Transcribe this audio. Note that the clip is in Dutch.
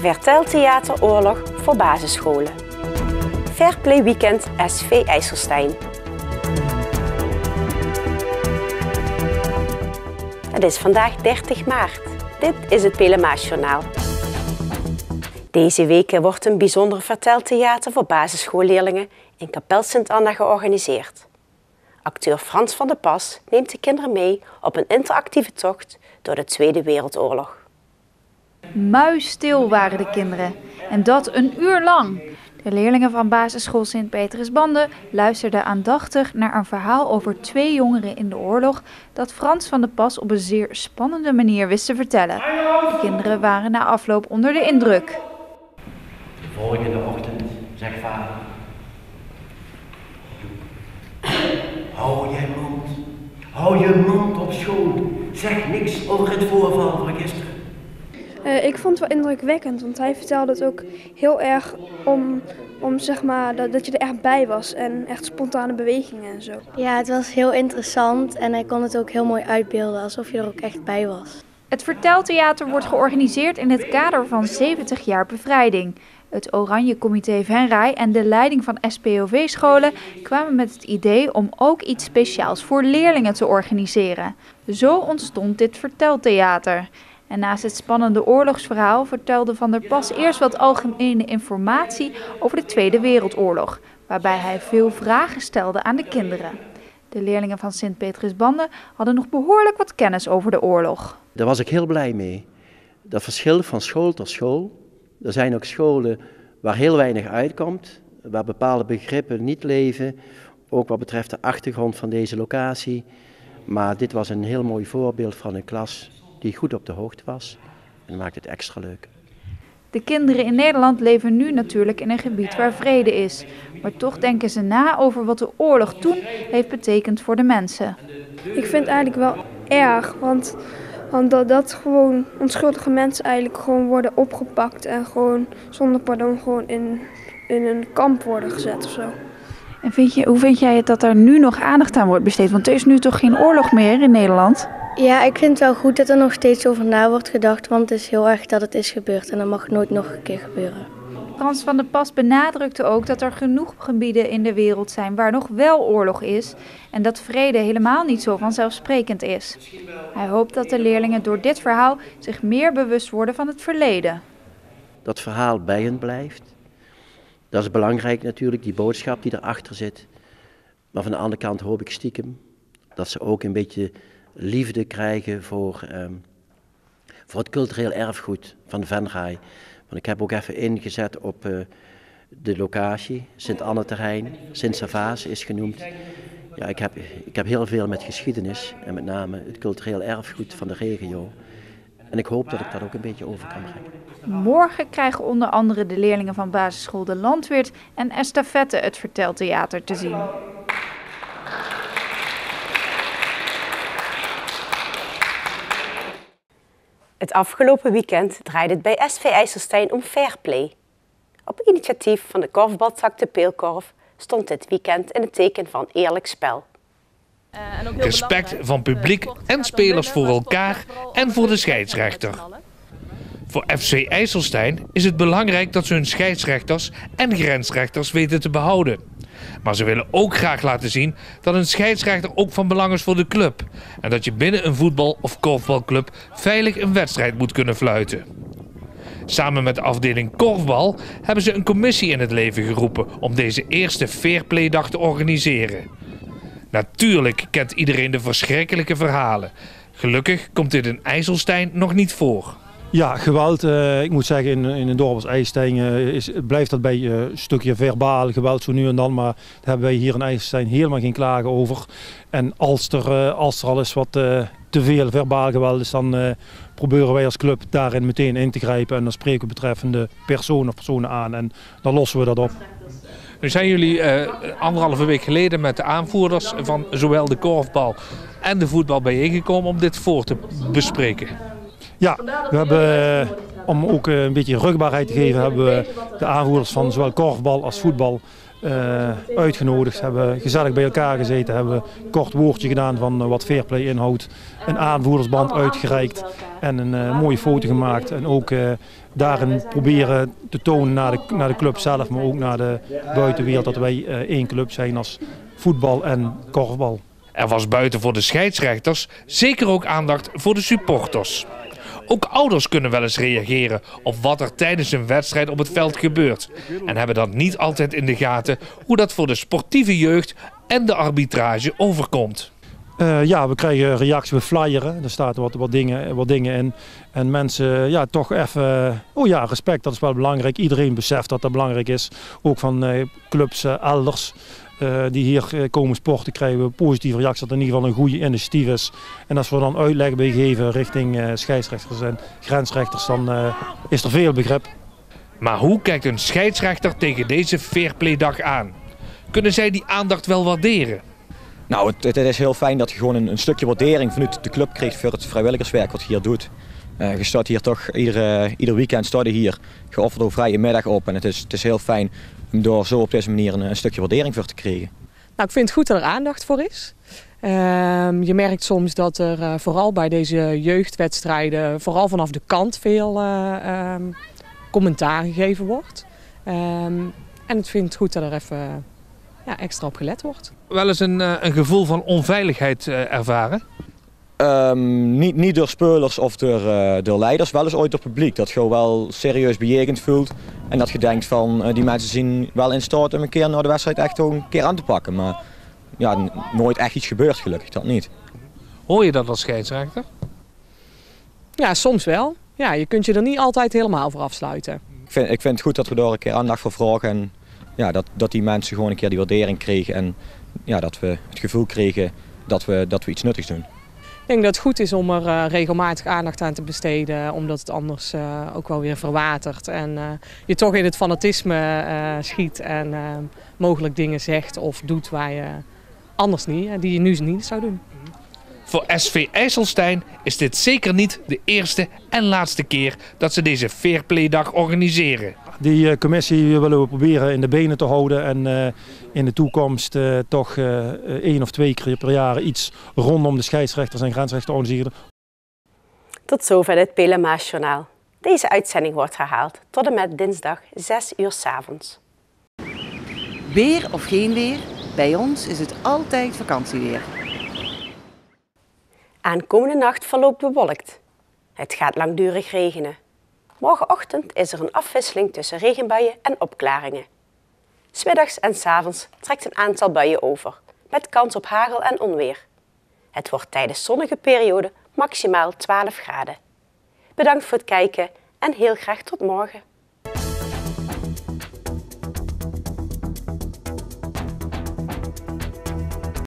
Verteltheateroorlog voor basisscholen. Fairplay Weekend SV IJsselstein. Het is vandaag 30 maart. Dit is het Pelemaasjournaal. Deze week wordt een bijzonder verteltheater voor basisschoolleerlingen in Kapel Sint-Anna georganiseerd. Acteur Frans van de Pas neemt de kinderen mee op een interactieve tocht door de Tweede Wereldoorlog. Muisstil waren de kinderen en dat een uur lang. De leerlingen van basisschool Sint-Petrusbande luisterden aandachtig naar een verhaal over 2 jongeren in de oorlog dat Frans van de Pas op een zeer spannende manier wist te vertellen. De kinderen waren na afloop onder de indruk. De volgende ochtend zegt vader: hou je mond op school, zeg niks over het voorval van gisteren. Ik vond het wel indrukwekkend, want hij vertelde het ook heel erg om zeg maar, dat je er echt bij was en echt spontane bewegingen en zo. Ja, het was heel interessant en hij kon het ook heel mooi uitbeelden, alsof je er ook echt bij was. Het verteltheater wordt georganiseerd in het kader van 70 jaar bevrijding. Het Oranje Comité Venray en de leiding van SPOV-scholen kwamen met het idee om ook iets speciaals voor leerlingen te organiseren. Zo ontstond dit verteltheater. En naast het spannende oorlogsverhaal vertelde Van der Pas eerst wat algemene informatie over de Tweede Wereldoorlog, waarbij hij veel vragen stelde aan de kinderen. De leerlingen van Sint-Petrusbande hadden nog behoorlijk wat kennis over de oorlog. Daar was ik heel blij mee. Dat verschilt van school tot school. Er zijn ook scholen waar heel weinig uitkomt, waar bepaalde begrippen niet leven, ook wat betreft de achtergrond van deze locatie. Maar dit was een heel mooi voorbeeld van een klas die goed op de hoogte was en maakt het extra leuk. De kinderen in Nederland leven nu natuurlijk in een gebied waar vrede is. Maar toch denken ze na over wat de oorlog toen heeft betekend voor de mensen. Ik vind het eigenlijk wel erg, want dat gewoon onschuldige mensen eigenlijk gewoon worden opgepakt en gewoon zonder pardon gewoon in een kamp worden gezet of zo. En hoe vind jij het dat er nu nog aandacht aan wordt besteed? Want er is nu toch geen oorlog meer in Nederland? Ja, ik vind het wel goed dat er nog steeds over na wordt gedacht, want het is heel erg dat het is gebeurd en dat mag nooit nog een keer gebeuren. Frans van der Pas benadrukte ook dat er genoeg gebieden in de wereld zijn waar nog wel oorlog is en dat vrede helemaal niet zo vanzelfsprekend is. Hij hoopt dat de leerlingen door dit verhaal zich meer bewust worden van het verleden. Dat verhaal bij hen blijft. Dat is belangrijk natuurlijk, die boodschap die erachter zit. Maar van de andere kant hoop ik stiekem dat ze ook een beetje liefde krijgen voor het cultureel erfgoed van Venray. Want ik heb ook even ingezet op de locatie, Sint-Anne-terrein, Sint-Savaas is genoemd. Ja, ik heb heel veel met geschiedenis en met name het cultureel erfgoed van de regio. En ik hoop dat ik dat ook een beetje over kan brengen. Morgen krijgen onder andere de leerlingen van basisschool De Landweert en Estafette het verteltheater te zien. Het afgelopen weekend draaide het bij SV IJsselstein om Fairplay. Op initiatief van de korfbaltak De Peelkorf stond dit weekend in het teken van eerlijk spel. Respect van publiek en spelers voor elkaar en voor de scheidsrechter. Voor FC IJsselstein is het belangrijk dat ze hun scheidsrechters en grensrechters weten te behouden. Maar ze willen ook graag laten zien dat een scheidsrechter ook van belang is voor de club. En dat je binnen een voetbal- of korfbalclub veilig een wedstrijd moet kunnen fluiten. Samen met de afdeling korfbal hebben ze een commissie in het leven geroepen om deze eerste Fairplay-dag te organiseren. Natuurlijk kent iedereen de verschrikkelijke verhalen. Gelukkig komt dit in IJsselstein nog niet voor. Ja, geweld. Ik moet zeggen, in een dorp als IJsselstein blijft dat bij een stukje verbaal geweld zo nu en dan. Maar daar hebben wij hier in IJsselstein helemaal geen klagen over. En als er al eens wat te veel verbaal geweld is, dan proberen wij als club daarin meteen in te grijpen. En dan spreken we betreffende persoon of personen aan en dan lossen we dat op. Nu zijn jullie 1,5 week geleden met de aanvoerders van zowel de korfbal en de voetbal bijeengekomen om dit voor te bespreken. Ja, we hebben, om ook een beetje rugbaarheid te geven, hebben we de aanvoerders van zowel korfbal als voetbal uitgenodigd, hebben gezellig bij elkaar gezeten, hebben een kort woordje gedaan van wat fairplay inhoudt, een aanvoerdersband uitgereikt en een mooie foto gemaakt. En ook daarin proberen te tonen naar de club zelf, maar ook naar de buitenwereld dat wij één club zijn als voetbal en korfbal. Er was buiten voor de scheidsrechters zeker ook aandacht voor de supporters. Ook ouders kunnen wel eens reageren op wat er tijdens een wedstrijd op het veld gebeurt. En hebben dan niet altijd in de gaten hoe dat voor de sportieve jeugd en de arbitrage overkomt. Ja, we krijgen reacties, we flyeren, er staan wat dingen in. En mensen, ja, toch even, respect, dat is wel belangrijk. Iedereen beseft dat dat belangrijk is. Ook van clubs elders. Die hier komen sporten, krijgen we positieve reacties dat het in ieder geval een goede initiatief is. En als we dan uitleg bij geven richting scheidsrechters en grensrechters, dan is er veel begrip. Maar hoe kijkt een scheidsrechter tegen deze Fairplaydag aan? Kunnen zij die aandacht wel waarderen? Nou, het is heel fijn dat je gewoon een stukje waardering vanuit de club krijgt voor het vrijwilligerswerk wat je hier doet. Je staat hier toch, ieder weekend staat je hier, geofferd door vrije middag op en het is heel fijn om door zo op deze manier een stukje waardering voor te krijgen. Nou, ik vind het goed dat er aandacht voor is. Je merkt soms dat er vooral bij deze jeugdwedstrijden, vooral vanaf de kant, veel commentaar gegeven wordt. En ik vind het goed dat er even extra op gelet wordt. Wel eens een gevoel van onveiligheid ervaren? Niet door spelers of door leiders, wel eens ooit door publiek. Dat je wel serieus bejegend voelt en dat je denkt van die mensen zien wel in staat om een keer na de wedstrijd echt een keer aan te pakken. Maar ja, nooit echt iets gebeurt gelukkig, dat niet. Hoor je dat als scheidsrechter? Ja, soms wel. Ja, je kunt je er niet altijd helemaal voor afsluiten. Ik vind het goed dat we daar een keer aandacht voor vragen en ja, dat die mensen gewoon een keer die waardering kregen en ja, dat we het gevoel kregen dat we iets nuttigs doen. Ik denk dat het goed is om er regelmatig aandacht aan te besteden, omdat het anders ook wel weer verwatert en je toch in het fanatisme schiet en mogelijk dingen zegt of doet waar je anders niet, die je nu niet zou doen. Voor SV IJsselstein is dit zeker niet de eerste en laatste keer dat ze deze Fairplaydag organiseren. Die commissie willen we proberen in de benen te houden en in de toekomst toch 1 of 2 keer per jaar iets rondom de scheidsrechters en grensrechters organiseren. Tot zover het Pelemaasjournaal. Deze uitzending wordt herhaald tot en met dinsdag 6 uur 's avonds. Weer of geen weer, bij ons is het altijd vakantieweer. Aankomende nacht verloopt bewolkt. Het gaat langdurig regenen. Morgenochtend is er een afwisseling tussen regenbuien en opklaringen. 'S Middags en 's avonds trekt een aantal buien over, met kans op hagel en onweer. Het wordt tijdens zonnige perioden maximaal 12 graden. Bedankt voor het kijken en heel graag tot morgen.